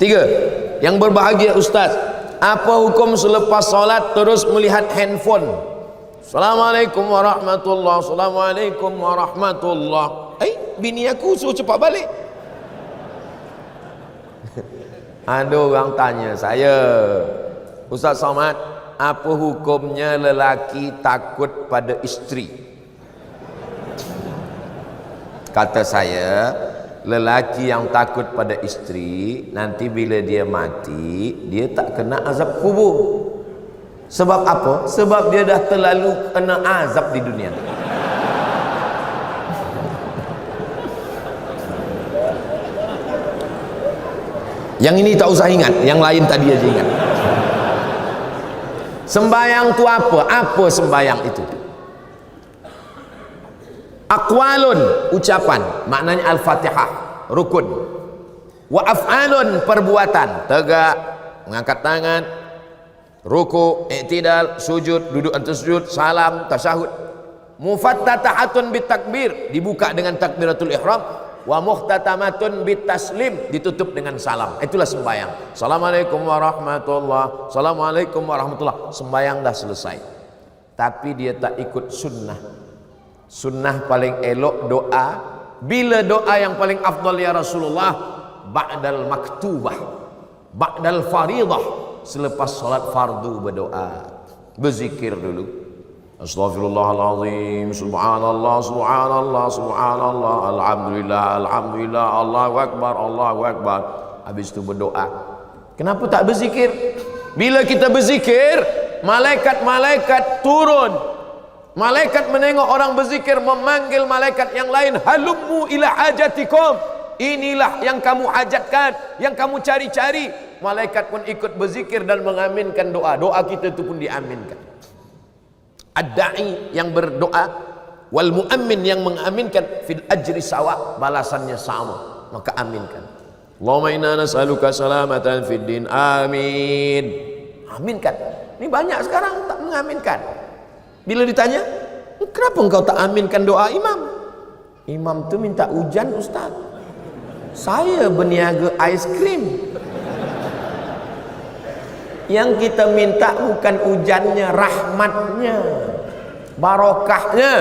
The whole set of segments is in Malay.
Tiga, yang berbahagia Ustaz, apa hukum selepas solat terus melihat handphone? Assalamualaikum warahmatullahi, Assalamualaikum warahmatullahi. Bini aku suruh cepat balik. Ada orang tanya saya, Ustaz Somad, apa hukumnya lelaki takut pada isteri? Kata saya, lelaki yang takut pada isteri, nanti bila dia mati, dia tak kena azab kubur. Sebab apa? Sebab dia dah terlalu kena azab di dunia. Yang ini tak usah ingat, yang lain tadi aja ingat. Sembayang tu apa? Apa sembayang itu? Aqwalun, ucapan, maknanya Al-Fatihah, rukun. Wa af'alun, perbuatan, tegak, mengangkat tangan, ruku, i'tidal, sujud, duduk antara sujud, salam, tasyahud. Mufattatahatun bitakbir, dibuka dengan takbiratul ihram. Wa muhtatamatun bitaslim, ditutup dengan salam. Itulah sembahyang. Assalamualaikum warahmatullahi, Assalamualaikum warahmatullahi. Sembahyang dah selesai. Tapi dia tak ikut sunnah. Sunnah paling elok doa. Bila doa yang paling afdal ya Rasulullah? Ba'dal maktubah, ba'dal faridah, selepas solat fardu berdoa, berzikir dulu. Astaghfirullahaladzim, subhanallah, subhanallah, subhanallah, alhamdulillah, alhamdulillah, Allahu akbar, Allahu akbar. Habis itu berdoa. Kenapa tak berzikir? Bila kita berzikir, malaikat-malaikat turun. Malaikat menengok orang berzikir, memanggil malaikat yang lain, halummu ila hajatikum, inilah yang kamu hajatkan, yang kamu cari-cari. Malaikat pun ikut berzikir dan mengaminkan doa. Doa kita itu pun diaminkan. Ad-da'i yang berdoa, wal mu'ammin yang mengaminkan, fil ajri sawa, balasannya sama, maka aminkan. Allahumma inna nas'aluka salamatan fid din, amin. Aminkan. Ini banyak sekarang tak mengaminkan. Bila ditanya, kenapa engkau tak aminkan doa imam? Imam tu minta hujan Ustaz, saya berniaga ais krim. Yang kita minta bukan hujannya, rahmatnya, barokahnya.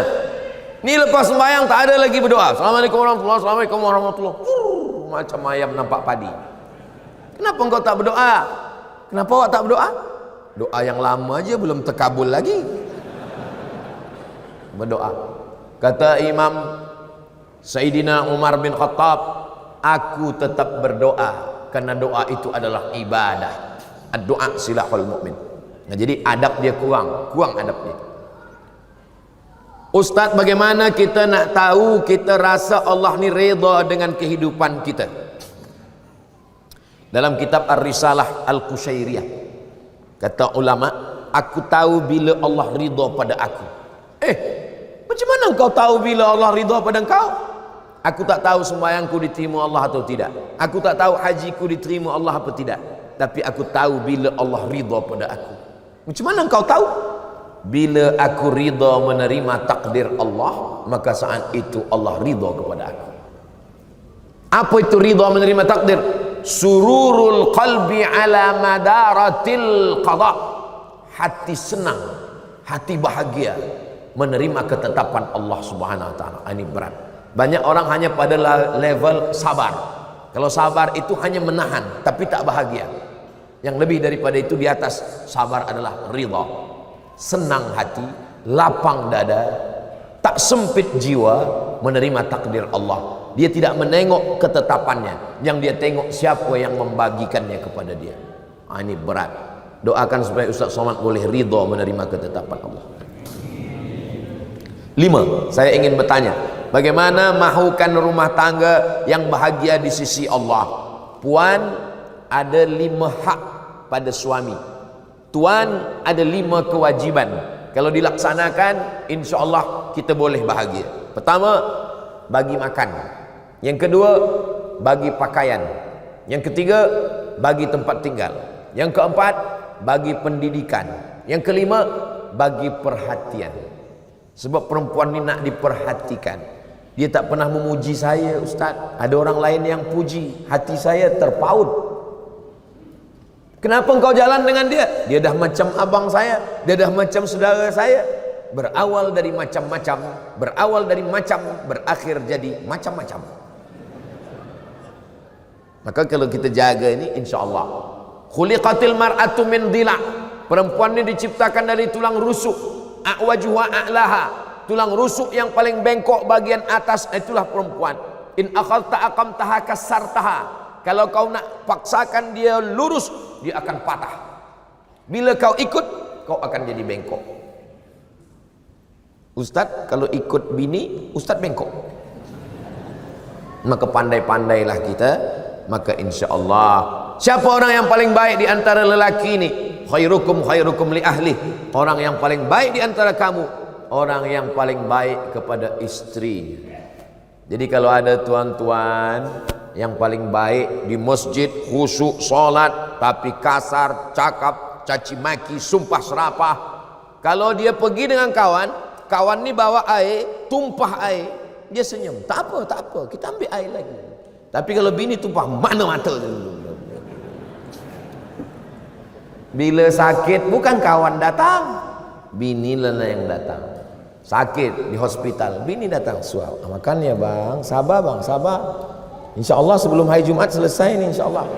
Ini lepas sembahyang tak ada lagi berdoa. Assalamualaikum warahmatullahi, Assalamualaikum warahmatullahi. Macam ayam nampak padi. Kenapa engkau tak berdoa? Kenapa awak tak berdoa? Doa yang lama aja belum terkabul lagi. Berdoa. Kata Imam Sayyidina Umar bin Khattab, aku tetap berdoa karena doa itu adalah ibadah. Doa silahul mu'min. Nah, jadi adab dia kurang adab dia. Ustaz, bagaimana kita nak tahu kita rasa Allah ni redha dengan kehidupan kita? Dalam kitab Ar-Risalah Al-Qushairiyah kata ulama, aku tahu bila Allah ridha pada aku. Macam mana engkau tahu bila Allah ridha pada engkau? Aku tak tahu sembahyangku diterima Allah atau tidak. Aku tak tahu hajiku diterima Allah atau tidak. Tapi aku tahu bila Allah ridha pada aku. Macam mana engkau tahu? Bila aku ridha menerima takdir Allah, maka saat itu Allah ridha kepada aku. Apa itu ridha menerima takdir? Sururul qalbi ala madaratil qada. Hati senang, hati bahagia menerima ketetapan Allah Subhanahu wa taala. Ini berat. Banyak orang hanya pada level sabar. Kalau sabar itu hanya menahan tapi tak bahagia. Yang lebih daripada itu di atas sabar adalah ridha. Senang hati, lapang dada, tak sempit jiwa menerima takdir Allah. Dia tidak menengok ketetapannya, yang dia tengok siapa yang membagikannya kepada dia. Ini berat. Doakan supaya Ustaz Somad boleh ridha menerima ketetapan Allah. 5. Saya ingin bertanya, bagaimana mahukan rumah tangga yang bahagia di sisi Allah? Puan, ada 5 hak pada suami. Tuan, ada 5 kewajiban. Kalau dilaksanakan, insya Allah kita boleh bahagia. Pertama, bagi makan. Yang kedua, bagi pakaian. Yang ketiga, bagi tempat tinggal. Yang keempat, bagi pendidikan. Yang kelima, bagi perhatian. Sebab perempuan ni nak diperhatikan. Dia tak pernah memuji saya, Ustaz. Ada orang lain yang puji, hati saya terpaut. Kenapa engkau jalan dengan dia? Dia dah macam abang saya, dia dah macam saudara saya. Berawal dari macam-macam, berawal dari macam, berakhir jadi macam-macam. Maka kalau kita jaga ini, insya-Allah. Khuliqatil mar'atu min dhila'. Perempuan ini diciptakan dari tulang rusuk. A'wajuha a'laha. Tulang rusuk yang paling bengkok bagian atas, itulah perempuan. In akhadta aqamtaha kasartaha. Kalau kau nak paksakan dia lurus, dia akan patah. Bila kau ikut, kau akan jadi bengkok. Ustaz, kalau ikut bini, Ustaz bengkok. Maka pandai-pandailah kita. Maka insya Allah, siapa orang yang paling baik di antara lelaki ini? Khairukum khairukum li ahli. Orang yang paling baik di antara kamu, orang yang paling baik kepada istrinya. Jadi kalau ada tuan-tuan yang paling baik di masjid, khusyuk solat, tapi kasar, cakap, caci maki, sumpah serapah. Kalau dia pergi dengan kawan, kawan ni bawa air, tumpah air, dia senyum. Tak apa, tak apa, kita ambil air lagi. Tapi kalau bini tumpah mana mata dulu. Bila sakit, bukan kawan datang, bini lah yang datang. Sakit di hospital, bini datang, suap. Makan ya bang, sabar bang, sabar. InsyaAllah sebelum hari Jumaat selesai ni, insyaAllah.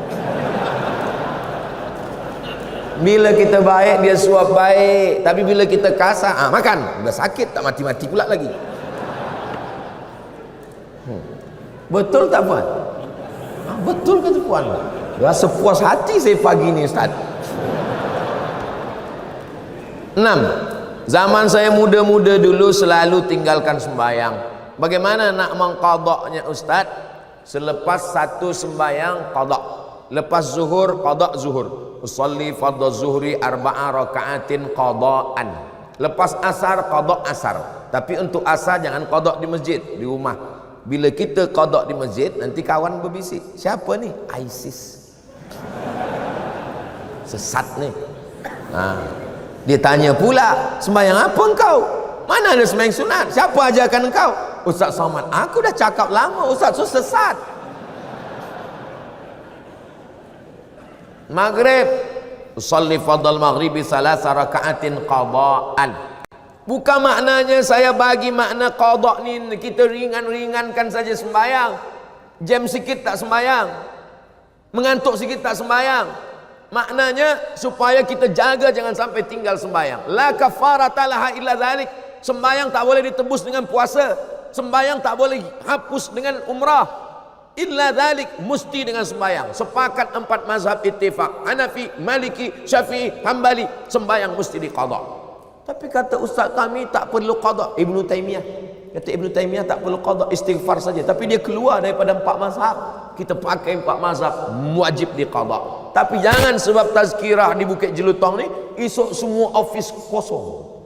Bila kita baik, dia suap baik. Tapi bila kita kasar, makan, dah sakit, tak mati-mati pula lagi. Betul tak puan? Betul ke tu puan? Rasa puas hati saya pagi ni, Ustaz. 6. Zaman saya muda-muda dulu selalu tinggalkan sembahyang. Bagaimana nak mengqadaknya, Ustaz? Selepas satu sembahyang qadak. Lepas zuhur qadak zuhur. Usalli fardhu zuhri 4 rakaatin qadaan. Lepas asar qadak asar. Tapi untuk asar jangan qadak di masjid, di rumah. Bila kita qadak di masjid, nanti kawan berbisik, siapa ni? ISIS. Sesat ni. Dia tanya pula, sembahyang apa engkau? Mana ada sembahyang sunat? Siapa ajarkan engkau? Ustaz Somad. Aku dah cakap lama, Ustaz tu sesat. Maghrib, usalli fardal maghribi 3 rakaatin qadaan. Bukan maknanya saya bagi makna qada ni kita ringan-ringankan saja sembahyang. Jam sikit tak sembahyang, mengantuk sikit tak sembahyang. Maknanya supaya kita jaga jangan sampai tinggal sembahyang. La kafarata laha illa dzalik. Sembahyang tak boleh ditebus dengan puasa. Sembahyang tak boleh hapus dengan umrah. Illa dzalik, mesti dengan sembahyang. Sepakat 4 mazhab ittifaq. Hanafi, Maliki, Syafi'i, Hambali, sembahyang mesti diqada. Tapi kata ustaz kami tak perlu qada. Ibnu Taimiyah kata, Ibnu Taimiyah tak perlu qada, istighfar saja. Tapi dia keluar daripada 4 mazhab. Kita pakai 4 mazhab, wajib diqada. Tapi jangan sebab tazkirah di Bukit Jelutong ni, esok semua office kosong.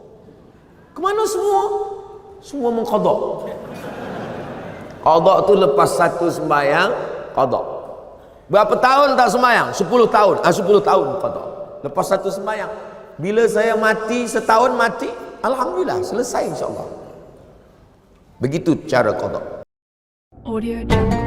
Kemana semua? Semua mengqada. Qada tu lepas satu sembahyang qada. Berapa tahun tak sembahyang? 10 tahun. 10 tahun qada. Lepas satu sembahyang. Bila saya mati, setahun mati, alhamdulillah selesai insya-Allah. Begitu cara qada. Audio Jungle.